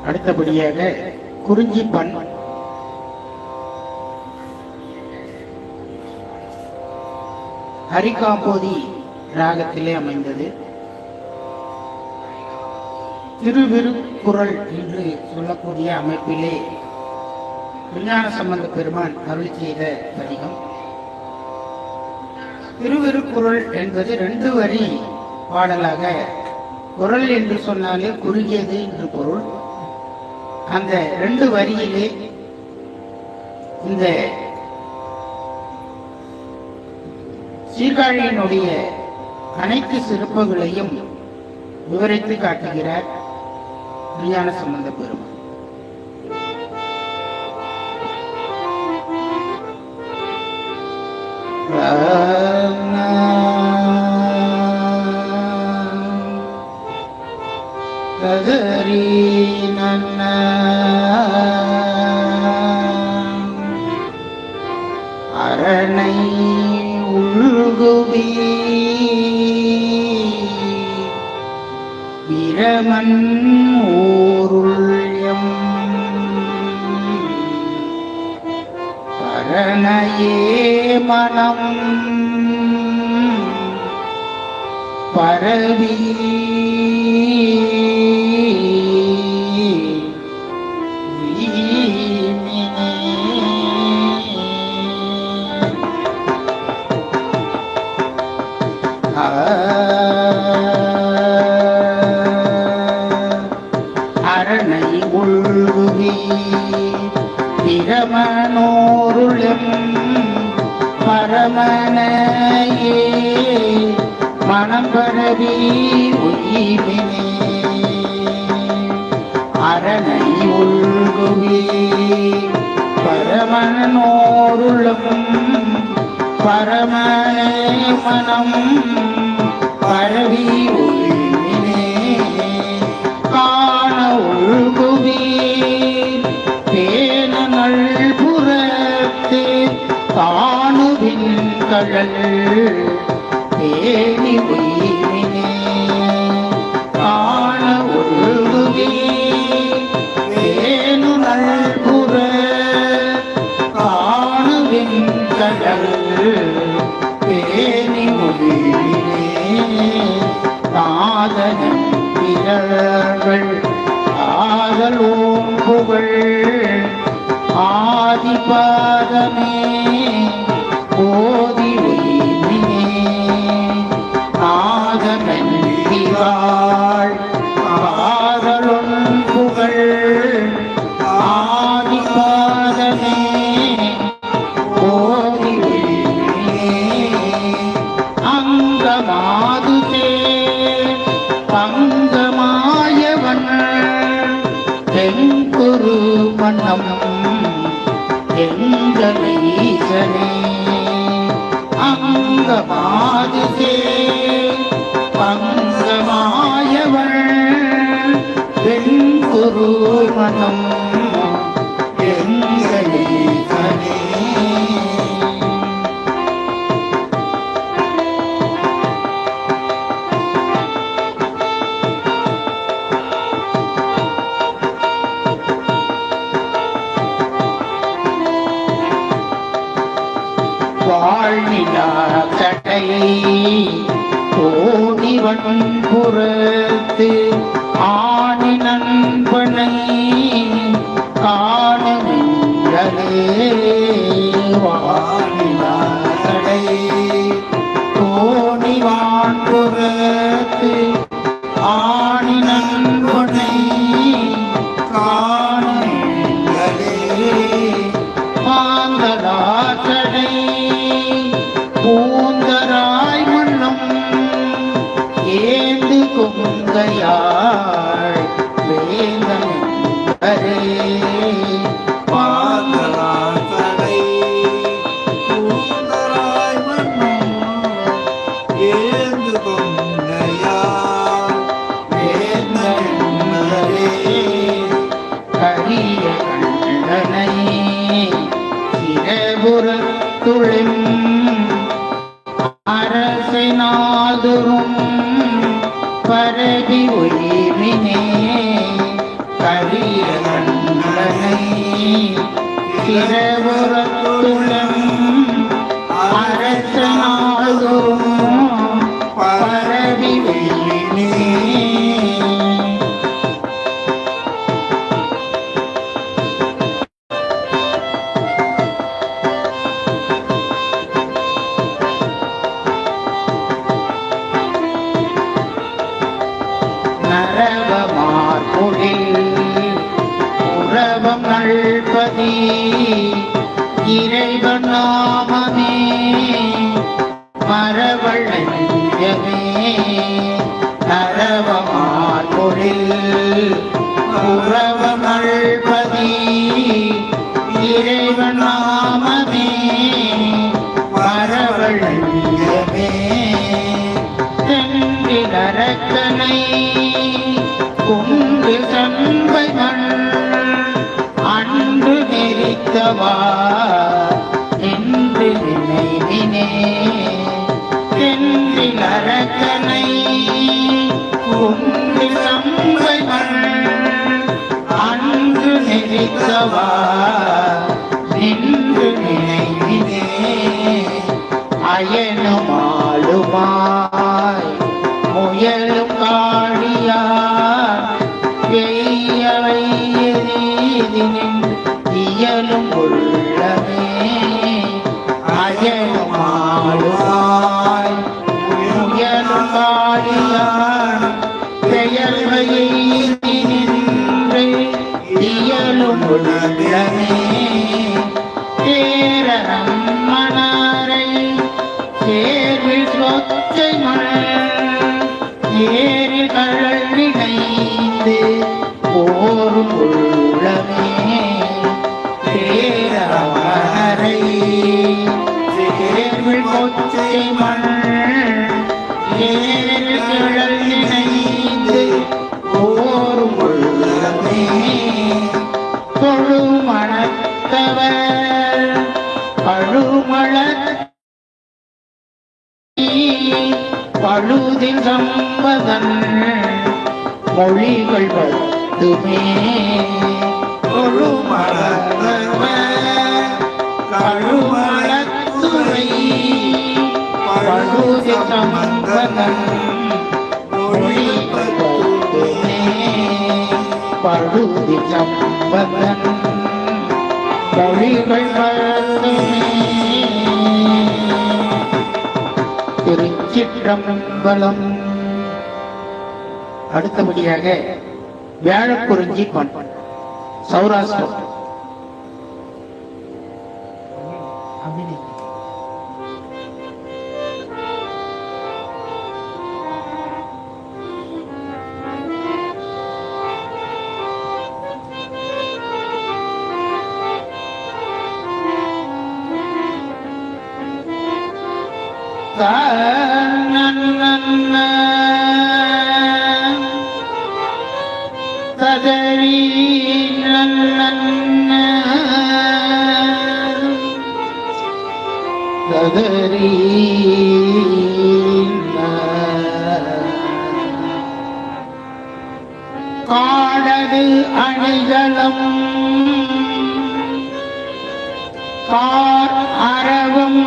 அடுத்தபடியாக குறிஞ்சி பண் ஹரிகாம்போதி ராகத்திலே அமைந்தது. திருவிருக்குறள் என்று சொல்லக்கூடிய அமைப்பிலே விஞ்ஞான சம்பந்த பெருமான் அருள் செய்த பதிகம். திருவிருக்குறள் என்பது 2 வரி பாடலாக, குறள் என்று சொன்னாலே குறுகியது என்று பொருள். அந்த 2 வரியிலே இந்த சீர்காழியினுடைய அனைத்து சிறப்புகளையும் விவரித்து காட்டுகிறார் விஞ்ஞான சம்பந்த பெருமான். கதரி நன்ன அரணை உள்குவி பிரமன் ஊருள்யம் பரணையே மனம் பரவி அரணை உள்குவி பிரமனோருளம் பரமனையே மனம் பரவி உயிரினே. அரணை உள்குவி பரமனோருளம் பரமனை மனம் பரவி உயிரினே. காண உள்குவி பேணல் புறத்தே காணுவின் கடல் பேணி உயிரினே. காண உள்குவி பேணுல் புற காணுவின் கடல் பேணி உயிரினே. நாதனன் பிறர்கள் ஆதல் ஓம் புகழ் ஆதிபாதமே ஓதி உயிரினே. நாதனன் திவாள் ஆதலொன் புகழ் ஆதிபாதமே ஓதி உயிரினே. அங்கமாதுதே பங்கமாயவன் தென்குரு மன்னம் எங்களீசனே. அங்கமாதுதே பங்கமாயவன் தென்குரு மன்னம் எங்களீசனே. வாழ்நிலா தடையை கோடிவன் புறத்து ஆணி நண்பனை காணவில்லை. வாழ்நிலா தடை கோடிவான் புறத்து ஆணி நண்பனை காணவில்லை. மாந்தரா தடை பூந்தராய் மன்னம் ஏந்து கொங்கையாள் வேந்தனே. மாந்தராய் தடை பூந்தராய் மன்னம் ஏந்து கொங்கையாள் வேந்தனே. கரிய கண்டனை சிறபுறத்துளின் அரசை நாதுரும் பரவி உயிரினே கரிய கண்டனை சிறபுறத்துளம் அரசனாகும் பரவி உயிரினே உறவம் நல்பதி இறைவன் நாமமே மரவள் நெஞ்சமே நரவமார் பொழில் உறவம் நல்பதி இறைவன் நாமமே மரவள் நெஞ்சமே தென்றி நரக்கனை குண்டு சண்பை மண் அன்று நெறித்தவா என்று நினைவினே தென்றி நரக்கனை குண்டு சண்பை மண் அன்று நெறித்தவா என்று நினைவினே அயனும் ஆளுமாய் முயலும் காடியார் வெய்யவை இயலும் உள்ளமே அயனும் ஆளுமாய் முயலும் காடியார் பெயர்வை நின்று இயலும் உள்ளமே தேரரம் மணரை தேர்வில் சொத்தை ஏறி கழல் நினைந்து போரும் உள்ளமே தேரவரை தேர்வில் கொச்சை மண் ஏறி கழல் நினைந்து போரும் உள்ளமே கொழுமணத்தவர் பழுமள பழுதில் சம்பதன் மொழிகள் பத்துமே கழுமளத்துறை பழுதில் சம்பதன் மொழிகள் பத்துமே பழுதில் சம்பதன் மொழிகள் பத்துமே திருச்சிற்றம்பலம். அடுத்தபடியாக வியாழக்குறிஞ்சி பண் சௌராஷ்டிரம் ததரி ததரி காடது அணிகளும் கார் அரவும்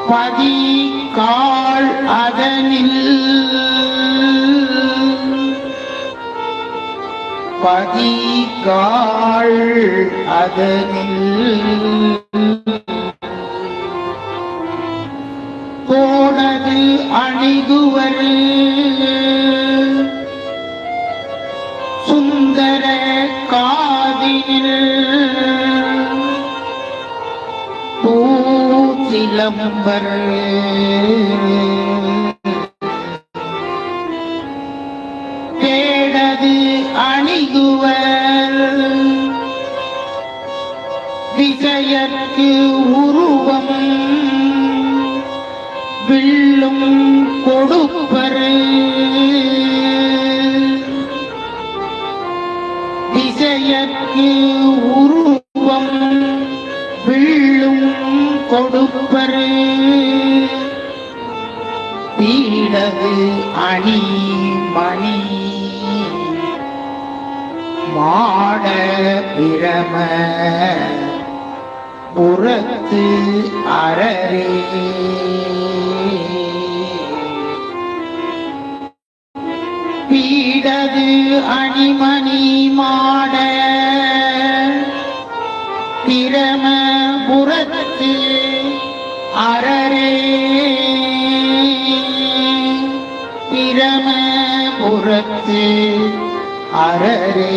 பதி கால் அதனில் பதி கால் அதனில் கோடது அணிகுவர் சுந்தர காதினில் சிலம்பர் தேடது அணிகுவர் விசையற்கு உருவம் வில்லும் கொடுப்பர் விசையற்கு உருவம் வில்லும் கொடுப்பரு பீடது அணி மணி மாட பிரம புறத்து அரரே பீடது அணிமணி மாட பிரம புறத்து அரரே பிரம புறத்து அரரே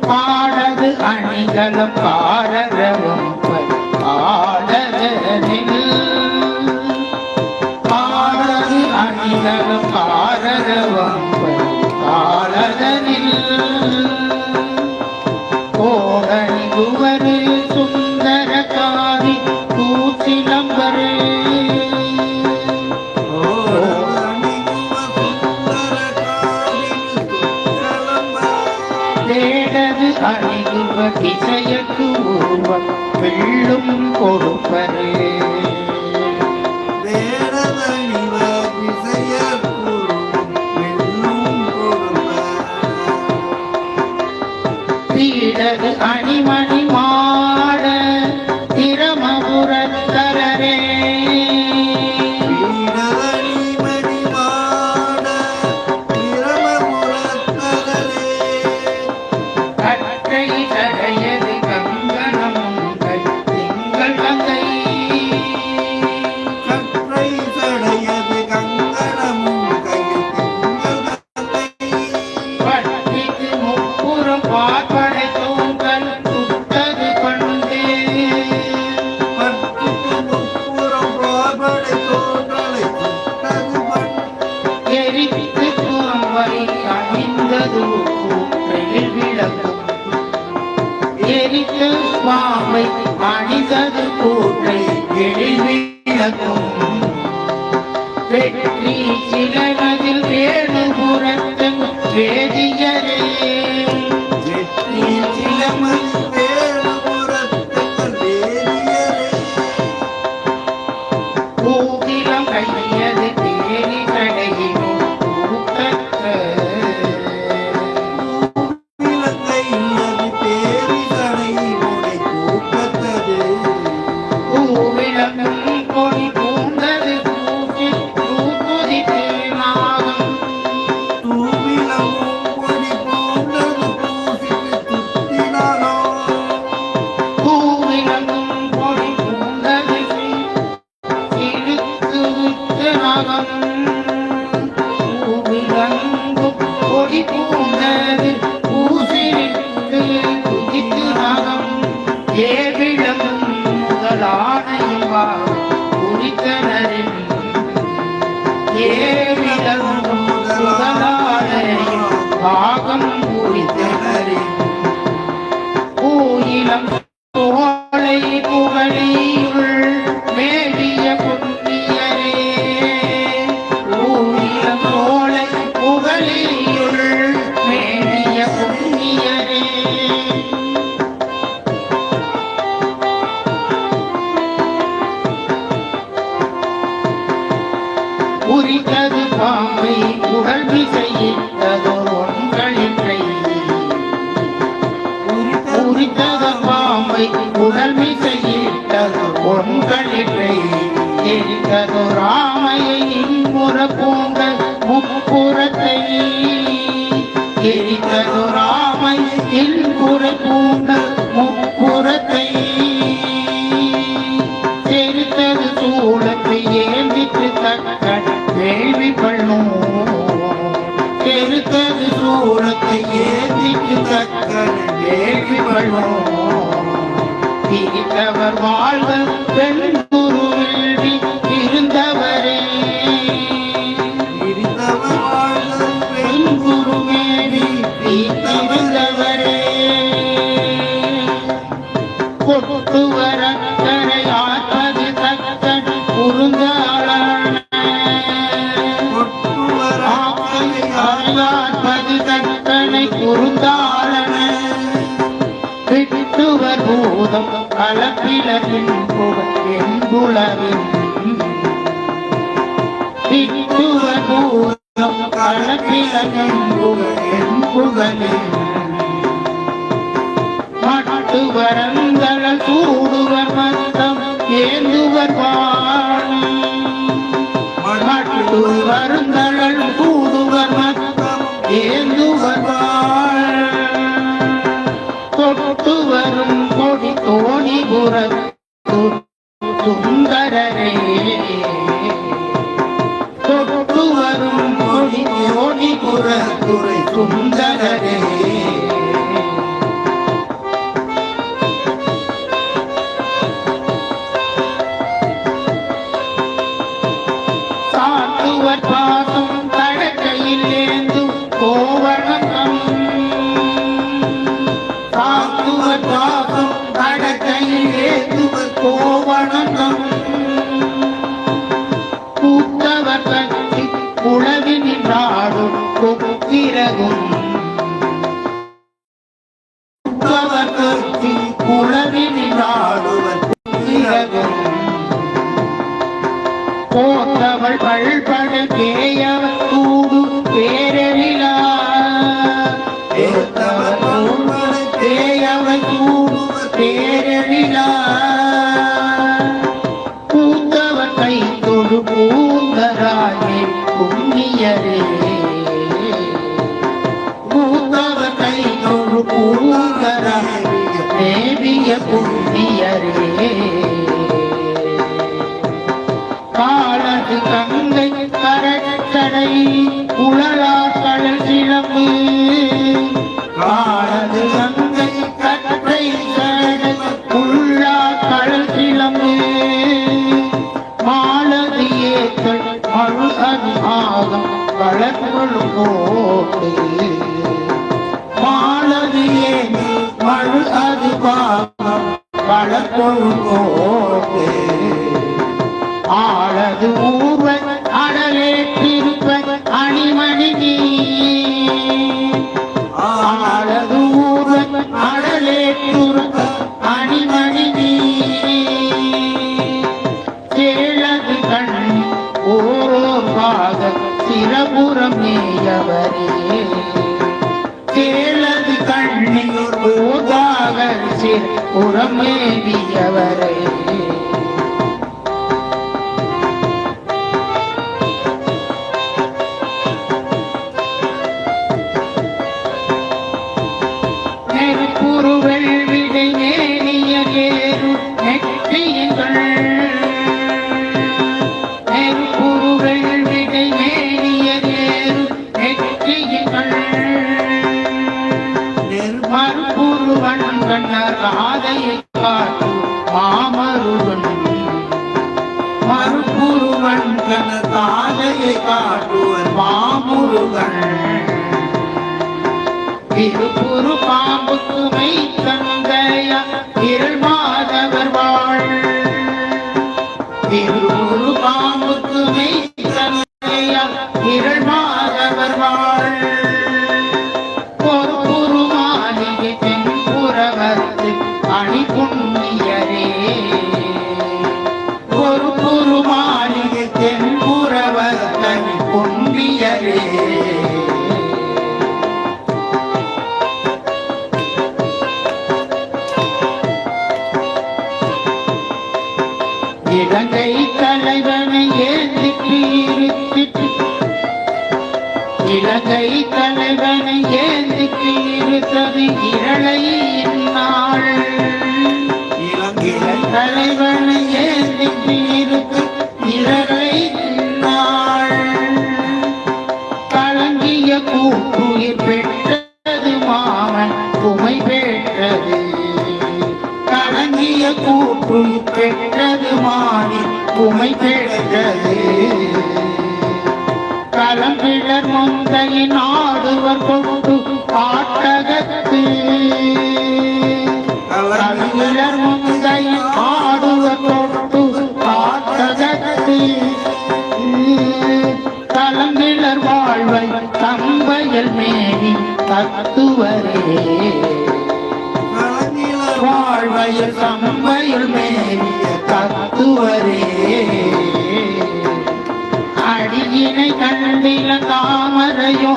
பாடது அணிகளும் பாரரவும் ஆடதனில் பாடது அணிகளும் பாரரவும் ஆடதனில் கோடனி குவரு சுந்தர காரி கூச்சிலம்பரு தேடது அணிகுவ திசையக்கு உருவம் வெள்ளும் கொடுப்பரு பீடது அணிமணி மாட திரமபுரத்தரரே கற்றை தடையது கங்கணமும் கை திங்கள் கங்கை கற்றை சடையது கங்கணமும் கையில் திங்கள் பட்டிக்கு முப்புறம் பார்ப்படை தூங்கல் சுட்டது பண்டே பட்டுக்கு முப்புறம் பார்படை தோன்றலை சுட்டது பண் எரித்து கும்பை அணிந்தது கூற்றில் விளக்கும் எரித்து பாம்பை அணிந்தது கூற்றை எழில் விளக்கும் வெற்றி சிலனதில் வேணுபுரத்தன் வேதியரே வெற்றி சிலமதி வேலுபுரத்துங்கள் வேதியரே பூதிலம் கையது தேனி கடையினும் கூட்டத்த இலங்கை நதி தேவி தடையினுடை கூட்டத்தது பூவிளக்கும் கொடி பூந்தது கூட்டி தூக்குதித்து நாகம் தூவிலமும் கொடி பூண்டது பூசிக்கு துத்தினாலோ பூவிளக்கும் கொடி பூந்தது இழுத்து விட்டு நாகம் பூவிளங்கும் கொடி பூந்தது பூசிவிட்டு குதித்து நாகம் ஏவிளங்கும் முதலானையும் குறித்தனரின் ஏவிளங்கும் முதலானையும் பாகம் குறித்தனரின் பூயிலம் தோளை புகழியுள் மேவிய புண்ணியரே பூயிலம் தோளை புகழியுள் மேவிய புண்ணியரே உரித்தது பாம்பை உடல் விசையிட்டதோர் ஒன்களின்றை உரித்தது பாம்பை உடல் விசையிட்டது ஒன்களின்றை எரித்தது ராமையை இன்புற பூங்க முப்புறத்தை எரித்தது ராமை இன்புற பூங்க முப்புறத்தை தெரித்தது சூளத்தை ஏந்திட்டு தக்க வேள்வி பண்ணும் தெரித்தது சூளத்தை ஏந்திட்டு தக்க வேள்வி பண்ணும் பிரித்தவர் வாழ்வ பெண் குருவில் இருந்தவரே இருந்தவர் வாழ்தல் பெண் குருவேவி இருந்தவரே கொட்டுவர கரையாற்றது தக்க குறுந்தாளன ஆப்பது தக்கனை குறுந்தாளன விட்டுவர் பூதம் கலப்பிலகின் என்புலவின் திட்டுவர் பூதம் கலப்பிலகின் என்புகளின் மட்டுவரங்கள சூடுவர் மத்தம் ஏந்துவர் மட்டுவருங்கள சூடுவர் மத்தம் ஏந்துவர் தொட்டு வரும் கொடி தோணிபுர சுந்தரரே தொட்டு வரும் கொடி தோணிபுர துறை சுந்தரரே சாத்துவர் பாசம் தடக்கையில் ஏந்து கோவணம் சாத்துவர் பாசம் தடக்கையில் ஏந்துவர் கோவணம் கூத்தவர் கட்சி குளவினின் நாடும் கொக்கிரகும் கூத்தவர் கட்சி குளவினின் நாடுவர் கொக்கிரகும் போத்தவள் பல்பட பேயவர் கூடு பேரவிழா பேயவர் கூடு பேரவிழா பூத்தவர் கை தொழு பூந்தராயே புண்ணியரே பூத்தவர் கை தொழு பூந்தராயே தேவிய புண்ணியரே காலது கங்கை கரச்சடை உளலா கடல் சிலம்பு காலது கங்கை கற்றை கடை உள்ளா கடல் சிலம்பு மாலது ஏற்கள் மழு அதிமாகம் வளர்கொள்ளும் கோட்டு மாலது ஏற்கள் மழு அதிமாகம் வளர்கொள்ளும் கோட்டு ஆளது ஊர்வ அடலே திருப்ப அணிமணி நீ ஆளது ஊர்வ அடலே திருப்ப அணிமணி நீ சேழது கண் ஓரோர் பாக சிரபுரம் மேயவரே சேழது கண்ணியோர் ஓதாக சிரபுரம் மேவியவரே ராதையை காட்டு மாமருவன் மறுபுருவன் கன ராதையை காட்டுவன் மாமுருகன் திருப்புரு பாம்புக்கு மெய் தந்தைய இருள் மாதவர் வாழ் திருப்புரு பாம்புக்கு மெய் தந்தைய இருள் மாதவர் வாழ் அணி புண்ணியரே ஒரு குரு மாளிகை தென்புறவர் தனி புண்ணியரே இலங்கை தலைவனை ஏந்திட்டு இலங்கை தலைவனை ஏந்திட்டு இருத்தது இரளை நாள் தலைவனை ஏந்திட்டு இருக்கு இரளை நாள் கலங்கிய கூட்டுயிர் பெற்றது மாமன் குமை பெற்றது கலங்கிய கூட்டுயிர் பெற்றது மாறி குமை பெற்றது கலம்பிழர் முந்தையின் ஆடுவர் கொண்டு ஆட்டகத்து கலம்பிழர் முந்தையின் ஆடுவர் கொண்டு ஆட்டகத்து கலம்பிழர் வாழ்வை தம்பையல் மேனி தத்துவரே வாழ்வை வயல் சம்பையுள் மேவிய தத்துவரே அடியினை கண்டில தாமரையோ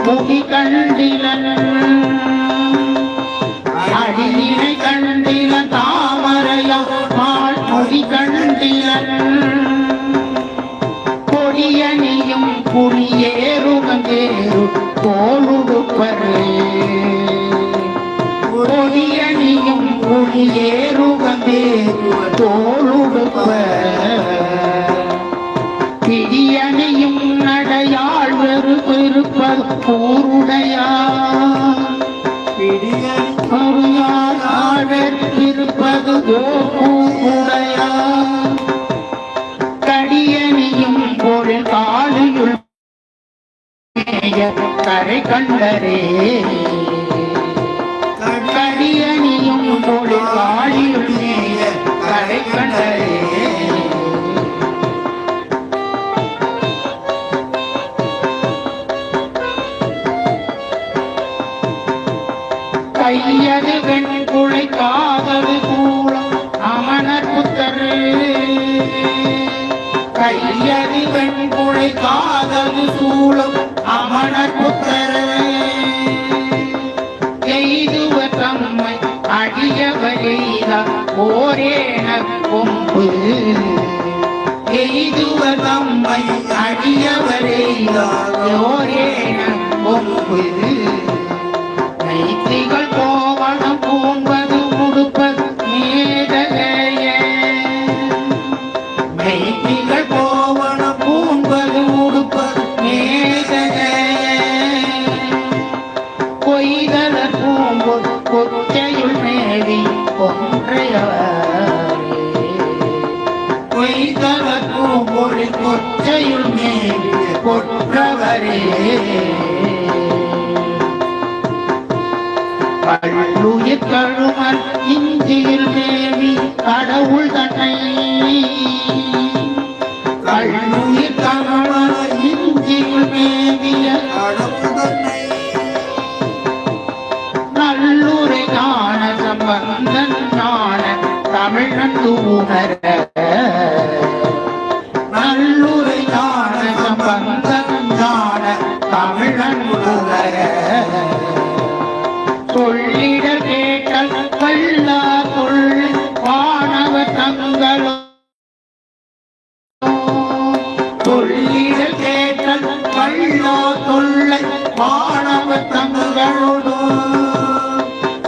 முடி கண்டிலன் அடியினை கண்டில தாமரையோ முடி கண்டிலன் கொடியணியும் புலியேறுகேறு தோளுடுப்பரே கொடியணியும் புலியேறுகேறு தோளுடுப்ப பிடியணியும் நடையாள் வெறு பெருப்பது கூருடையார் பிடியாள் வெறுப்பது கூருடையார் கடியணியும் பொருள் காலியுள் கரை கண்டரே கடியணியும் பொருள் காலியுள் கரை கண்டரே கையது வெண்குளை காதது கூலம் அமனர் புத்தரே கையது வெண்குளை காதது சூலம் அமனர் புத்தரே எய்துவ தம்மை அடியவரைத ஓரேன கொம்பு எய்துவ தம்மை அடியவரைத ஓரேன கொம்பு மைத்திகள் கோவணம் பூண்பது உடுப்பது மேதலைய மைத்திகள் கோவணம் பூண்பது உடுப்பது மேதலைய கொய்தலர் பூம்பொரு கொச்சையுள் மேவி ஒன்றையவரே கொய்தலர் பூம்பொரு கொச்சையுள் மேவி கொற்றவரே கள்ளுயிர் கழுமன் இஞ்சியில் மேவி கடவுள் தன்னை கள்ளுயிர் கழுமன் இஞ்சியில் மேவிய கடவுள் தன்னை நல்லுரை ஞான சம்பந்தன் ஞான தமிழன் உணர நல்லுரை ஞான சம்பந்தன் ஞான தமிழன் உணர சொல்லிடர் கேட்டல் கல்லா தொல்லை வானவ தங்களோ சொல்லிடர் கேட்டல் கல்லா தொல்லை வானவ தங்களோடு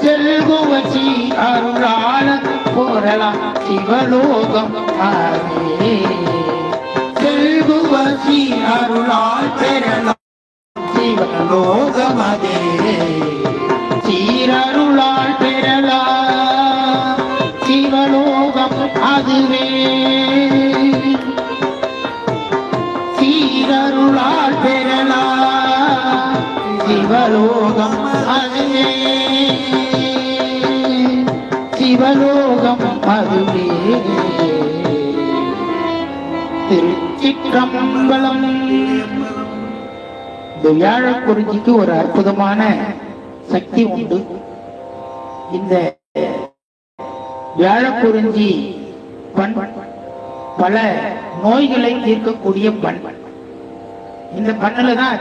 செல்குவச்சி அருளாள போரலாம் சிவலோகம் ஆவே செல்குவச்சி அருளால் பெறலாம் சிவலோகம் அதே சீரருளால் பெறலா சிவலோகம் அதுவே சீரருளால் பெறலா சிவலோகம் அதுவே சிவலோகம் அதுவே திருச்சிற்றம்பலம். இந்த வியாழக்குறிஞ்சிக்கு ஒரு அற்புதமான சக்தி உண்டு. இந்த வியாழக்குறிஞ்சி பண் பல நோய்களை தீர்க்கக்கூடிய பண். இந்த பண்ணுல தான்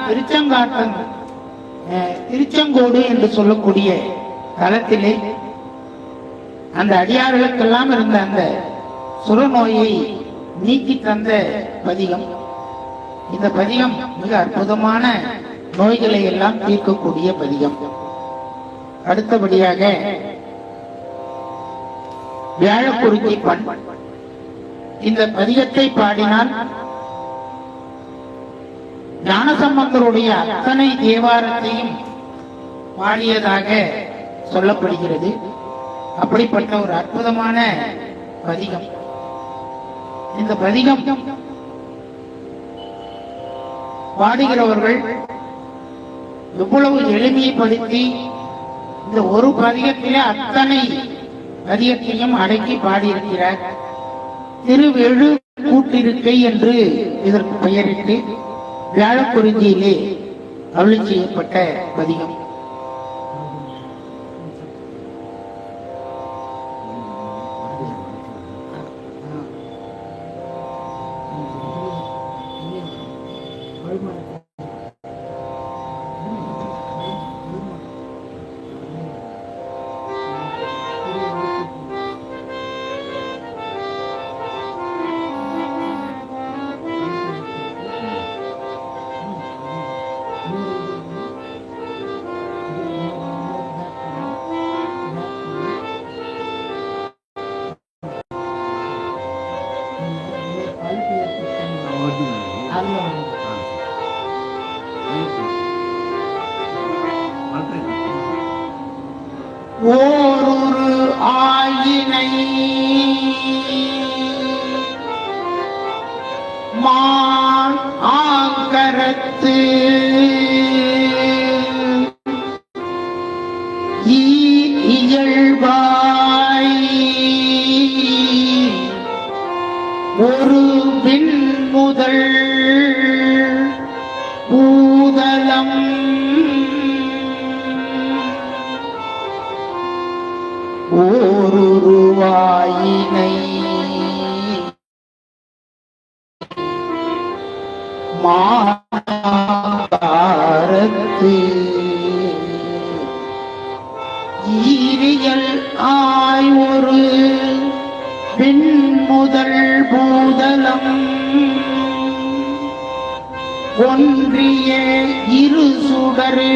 திருச்செங்கோடு என்று சொல்லக்கூடிய தலத்திலே அந்த அடியார்களுக்கெல்லாம் இருந்த அந்த சுரநோயை நீக்கி தந்த பதிகம். இந்த பதிகம் மிக அற்புதமான நோய்களை எல்லாம் தீர்க்கக்கூடிய பதிகம். அடுத்தபடியாக வியாழக்குறிஞ்சி பண். இந்த பதிகத்தை பாடினால் ஞானசம்பந்தருடைய அத்தனை தேவாரத்தையும் பாடியதாக சொல்லப்படுகிறது. அப்படிப்பட்ட ஒரு அற்புதமான பதிகம். இந்த பதிகம் பாடுகிறவர்கள் எவ்வளவு எளிமைப்படுத்தி இந்த ஒரு பதிகத்திலே அத்தனை பதிகத்தையும் அடக்கி பாடியிருக்கிறார். திருவெழு கூட்டிருக்கை என்று இதற்கு பெயரிட்டு வியாழக்குறிஞ்சியிலே அருளி செய்யப்பட்ட பதிகம். ஓரொரு ஆயினை மான் ஆங்கரத்து இயல்பாய் ஒரு பின் முதல் பூதலம் ஓருருவாயினை மாகாரத்து ஈரியல் ஆய் ஒரு பின் முதல் பூதலம் ஒன்றிய இரு சுடரு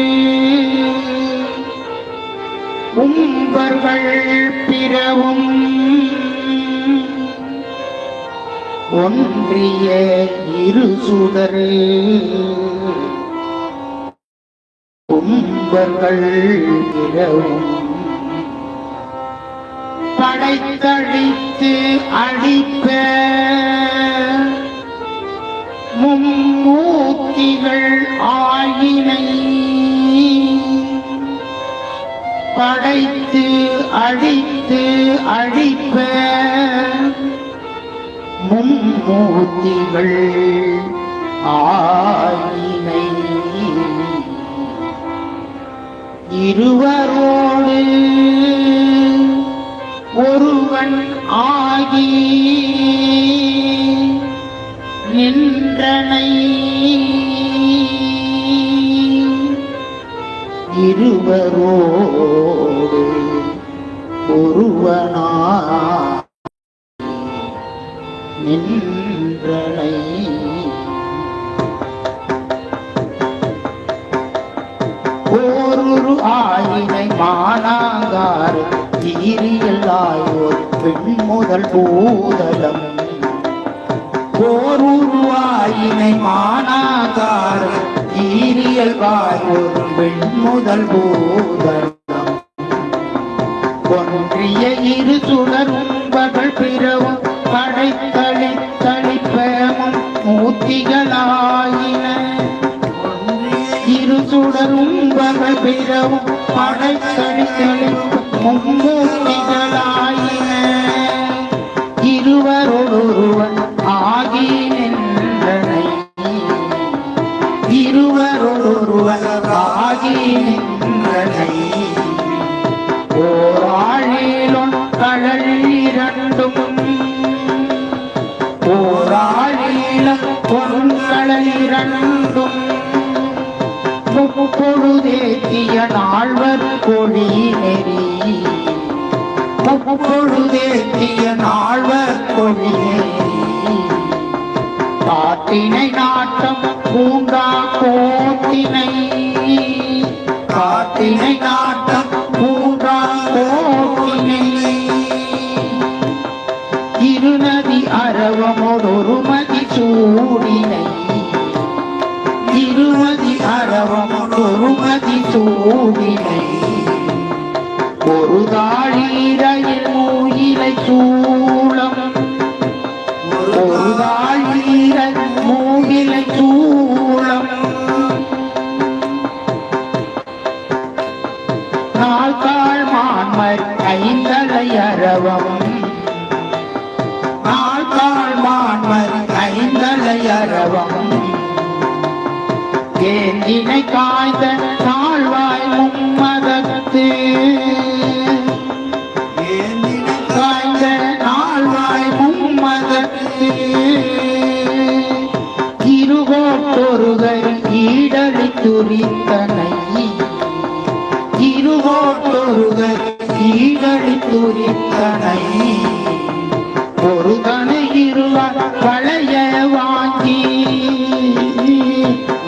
உம்பர்கள் பிறவும் ஒன்றிய இரு சுடரு உம்பர்கள் பிறவும் படைத்தழித்து அழிப்ப மும்மூர்த்திகள் ஆயினை படைத்து அழித்து அழிப்ப மும்மூர்த்திகள் ஆயினை இருவரோடு ஒருவன் ஆகி நின்றனை இருவரோடு ஒருவனா நின்றனை ஓரொரு ஆயினை மானாங்கார் ஈரியல் ஆயோர் பெண் முதல் பூதலம் ஓருருவாயினை மானாகார ஈரியல் வாயோர் பெண் முதல் பூதலம் ஒன்றிய இரு சுடரும்பகள் பிறவும் படைத்தளித்தளிப்பமும் மூர்த்திகளாயின இரு சுடரும்பகள் பிறவும் படைத்தளித்தளிப்பும் மூர்த்திகளாயின இருவரொருவன் ஆகி நின்றனை இருவரொருவன் ஆகி நின்றனை ஓராழிலொன் கடல் இரண்டும் ஓராழில பொருள்களை இரண்டும் முப்பொழுதேத்திய நால்வர் கொடி நெறி முப்பொழுதேத்திய நால்வர் கொடி நெறி காட்டினை நாட்டம் பூண்டா கோட்டினை காட்டினை நாட்டம் பூண்டா கோட்டினை இருநதி அரவமொடொரு மதி சூடினை இருமதி அரவமொடொரு மதி சூடினை ஒரு தாழீரையில் மூயிலை சூளம் ஒரு தாழீரை மூயிலை சூளம் நாள்காள் மான்மர் ஐந்தலை அரவம் நாள்காள் மான்மர் ஐந்தலை அரவம் ஏந்தினை காய்ந்த நாள்வாய் மும்மதத்து காய்ந்த நாள்வாய் மும்மதத்து இருகோட்டொருகர் ஈடலி துரித்தனை இருகோட்டொருகர் ஈடலி துரித்தனை ஒரு தனை இருவர் பழைய வாங்கி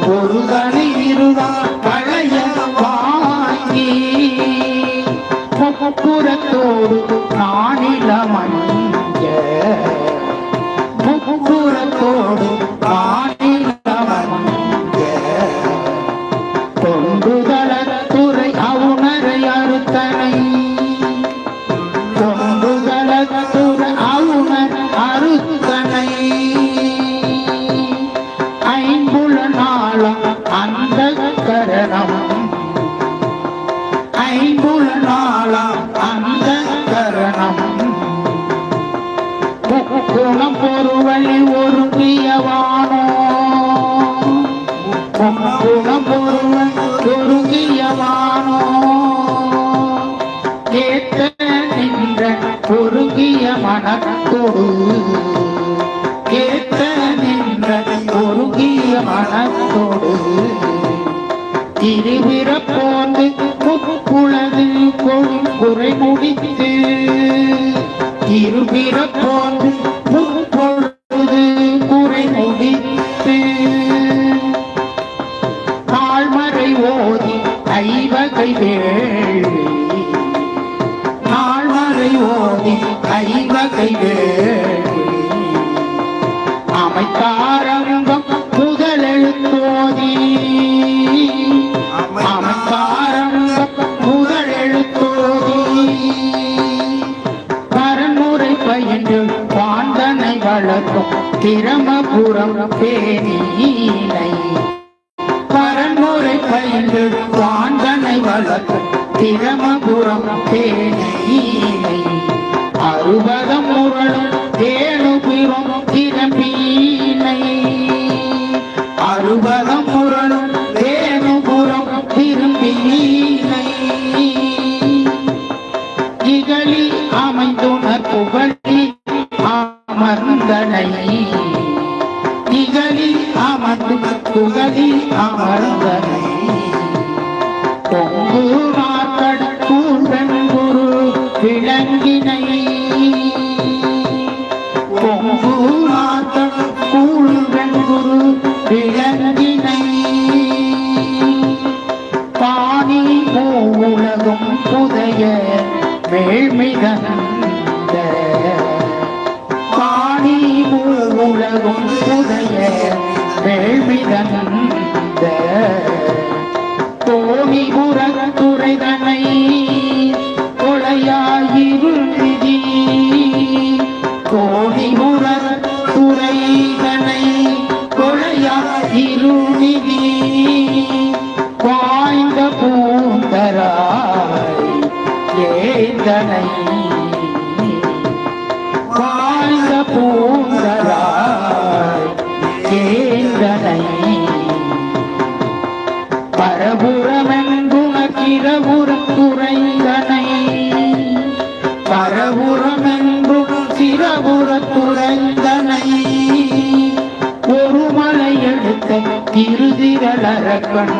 ஒரு தனி இருவர் பழைய வாங்கி முப்புறத்தோடு நானிலமஞ்ச முப்புறத்தோடு நானிலமஞ்ச தொண்டுதளத்துறை அவுணரை அறுத்தனை கொண்டுகளத்துற அவுணர் அறுத்தனை ஐம்புல நாளம் அந்த கரணம் ஐம்புல நாளம் அந்த கரணம் குணம் பொருவழி ஒருங்கியவானோ குணம் பொருவன் ஒருங்கியவானோ ஏத்த நின்ற ஒருங்கிய மனத்தோடு ஏத்த நின்ற ஒருங்கிய மனத்தோடு இருவிர போந்து முப்புலது குறை முடித்து இருவிர போந்து முப்பொழுது குறை முடித்து தாழ்மறை ஓதி ஐவகை வேள்வி தாழ்மறை ஓதி ஐவகை வேள்வி அமைத்தாரங்கம் முதலெழுத்தோதி அமைத்தாரங்கம் முதலெழுத்தோதி பரமுறை பயின்று பாண்டனை வளர்க்கும் திரமபுரம் பேணியினை பரமுறை பயின்று பாண்டனை வளர்க்கும் திரமபுரம் பேணியினை அறுபதம் முரளும் தேனுபிரம் திரும்பீனை அறுபதம் முரளும் தேனுபுரம் திரும்பீனை இகழி அமைந்துணர் புகழி அமர்ந்தனை இகழி அமர்ந்துணர் புகழி அமர்ந்தனை பொங்கு மார்க்கடற்கூர் வெண்குரு விளங்கினை பொங்கு மார்க்கடற்கூர் வெண்குரு விளங்கினை பாணி மூவுலகும் புதைய வேள்மிகந்த பாணி மூவுலகும் புதைய வேள்மிகந்த கோணி புறத்துறைதனை கொலையாயிருந்தி கோணி புறத்துறைதனை கொலையாயிருந்தி வாய்ந்த பூந்தராய் ஏந்தனை வாய்ந்த பூந்தராய் ஏந்தனை பரபுரமெங்குணக்கிரபுரத்துறைந்தனை பரபுரமெங்குணக்கிரபுரத்துறைந்தனை ஒரு மலை எடுத்த இருதிரளரக்கண்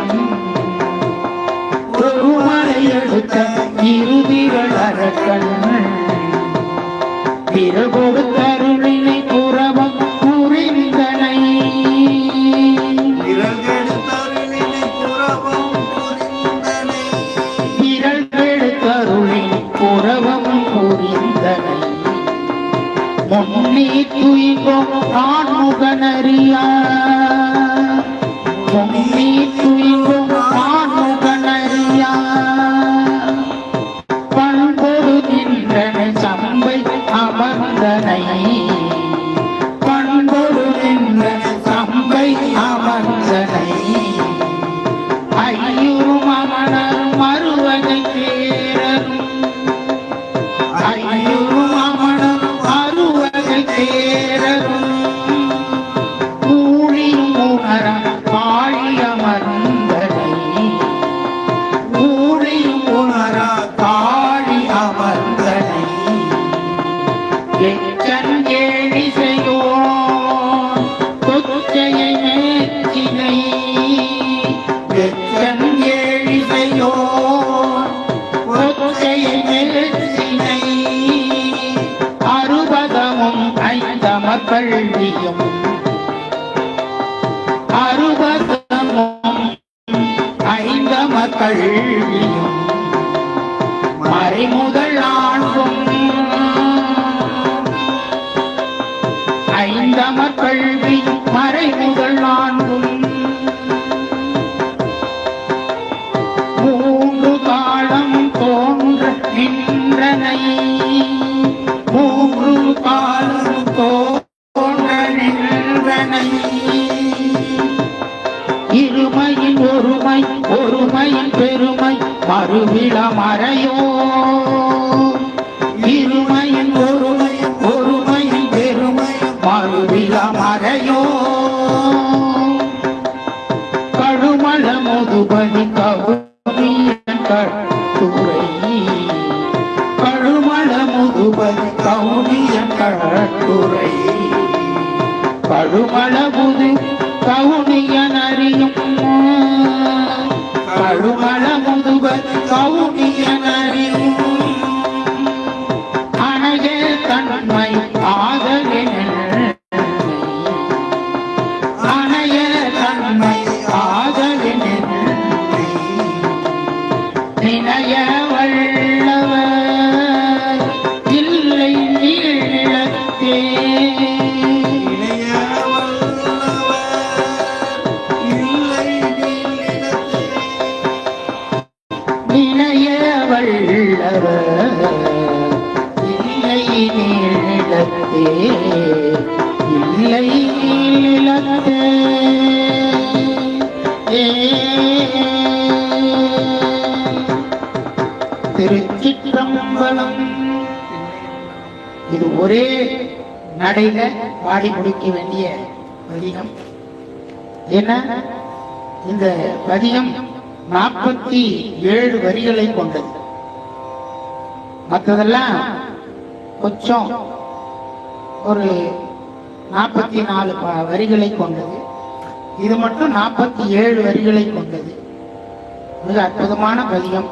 ஒரு மலை எடுத்த இருதிரளரக்கண் பிறகொடு தருளினை புறவம் புரிந்தனை புறவம் புரிந்தனை முன்னி துயிலும் ஆண்முகனறியா முன்னி துயிலும் ஆண்முகனறியா பண்பொடு நின்றனை சம்பை அமர்ந்தனை பண்பொடு நின்ற சம்பை அமர்ந்தனை ஐயூரும் அமணரும் மறுவகை தேரரும் ஐயூரும் அமணரும் மறுவகை தேரரும் கூழியும் உணர காழியமர்ந்தனை கூழியும் உணர காழி அமர்ந்தனை எச்சன் ஏழிசையோ கொச்சையை மேற்றினை எச்சன் ஏழிசையோ கொச்சையை மேற்றினை அறுபதமும் ஐந்தமர் கல்வியும் அறுபதமும் ஐந்தமர் கல்வியும் மறைமுதல் ஆண்டும் ஐந்தமர் கல்வி மறைமுதல் ஆண்டும் மூன்று காலம் தோன்ற நின்ற சந்திரனை மூன்று காலம் தோன்ற நின்றனை இருமையின் ஒருமை ஒருமையின் பெருமை மறுவிழ மறையோ இருமையின் ஒருமை ஒருமையின் பெருமை மறுவிழ மறையோ கழுமல முதுபதி கவுனியன் கட்டுரை கழுமல முதுபதி கவுனியன் கட்டுரை கழுமல முது கவுனியன் அறியும் கழுமல முதுபதி கவுனியன் அறியும் அணைய தன்மை ஆதலின் அணைய தன்மை ஆதலின் நினைய வல்லவர் இல்லை நீளத்தே நினைய வல்லவர் இல்லை நீளத்தே இல்லை நீளத்தே திருச்சிற்றம்பலம். இது ஒரே நடையில பாடி முடிக்க வேண்டிய பதிகம். ஏன்னா இந்த பதிகம் 47 வரிகளை கொண்டது. மற்றதெல்லாம் கொஞ்சம் ஒரு 44 வரிகளை கொண்டது. இது மட்டும் 47 வரிகளை கொண்டது. மிக அற்புதமான பதிகம்.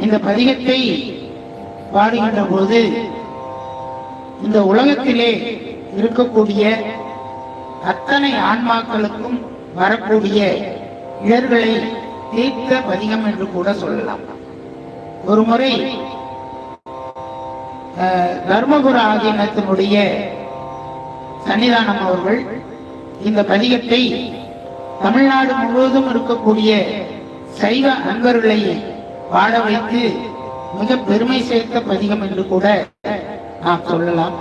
இந்த பதிகத்தை பாடுகின்ற போது இந்த உலகத்திலே இருக்கக்கூடிய அத்தனை ஆன்மாக்களுக்கும் வரக்கூடிய இடர்களை தீர்த்த பதிகம் என்று கூட சொல்லலாம். ஒரு முறை தர்மபுர ஆதீனத்தினுடைய சன்னிதானம் அவர்கள் இந்த பதிகத்தை தமிழ்நாடு முழுவதும் இருக்கக்கூடிய சைவ அன்பர்களை பாட வைத்து மிக பெருமை சேர்த்த பதிகம் என்று கூட நாம் சொல்லலாம்.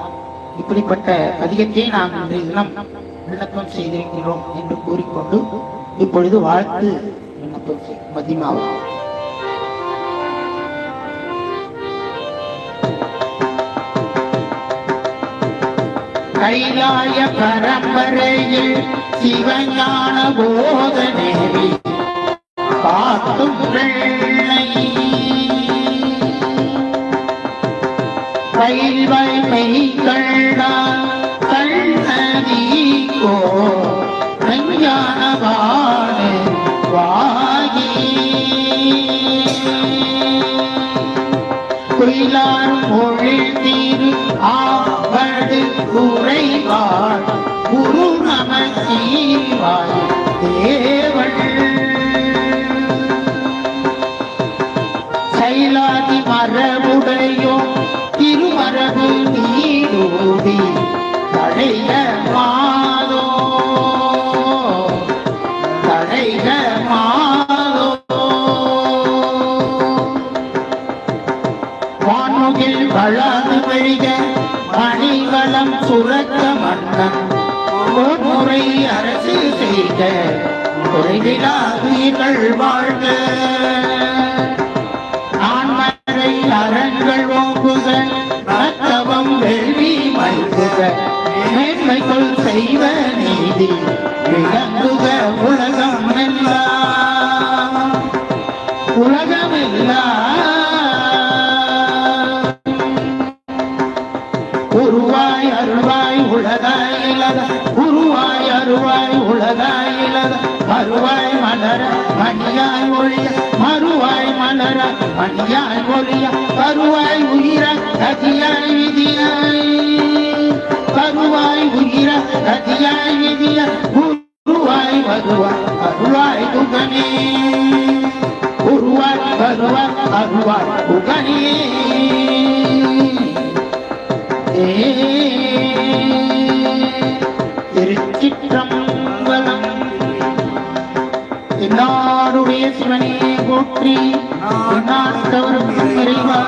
இப்படிப்பட்ட பதிகத்தை நாம் இன்றைய தினம் விண்ணப்பம் செய்திருக்கிறோம் என்று கூறிக்கொண்டு இப்பொழுது வாழ்த்து விண்ணப்பம் மதிமாவும். கைலாய பரம்பரையில் சிவஞான போதனேவி காட்டும் பிள்ளை கைவாய் மெய்கண்டான் கண்ணதீகோ ஞானவான வாகி குயிலார் மொழி தீரு ஆவடு குறைவாள் குரு நம சீவாய் தேவள் சைலாதி மரபுடையோ திருமரபு நீடூடி தடைக மாதோ தடைக மாதோ வான்முகில் வளாது வழிக மணிவளம் சுரக்க மன்னன் முறை அரசு செய்க குறைவிலா உயிர்கள் வாழ்க ஆன்மறை அரண்கள் ஓங்குக மத்தவம் வெள்ளி மல்குக மேன்மைக்குள் செய்வ நீதி விளங்குக உலகம் எல்லாம் உலகமெல்லாம் உருவாய் அருள்வாய் உலகாய் இலத உருவாய் அருவாய் உலகாய் இலத மறுவாய் மலர மணியாய் ஒழிய மறுவாய் மலர மணியாய் ஒழிய கருவாய் உயிர கதியாய் விதியாய் கருவாய் உயிர கதியாய் விதிய குருவாய் வருவாய் அருவாய் துகனே குருவாய் வருவாய் அருவாய் துகனே திருச்சிற்றம்பலம். என்னாருடைய சிவனே போற்றி, எந்நாட்டவர்க்கும் இறைவா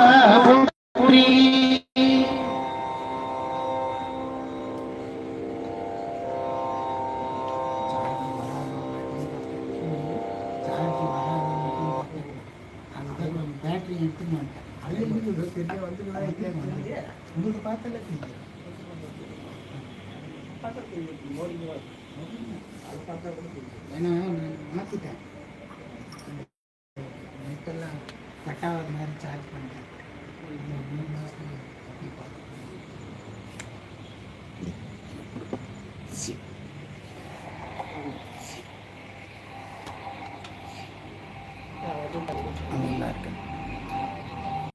உங்களுக்கு பார்த்தாலே தெரியும். ஏன்னா நான் மாற்றிட்டேன், நெட்டெல்லாம் கட்டாவது மாதிரி சார்ஜ் பண்ணிட்டேன்.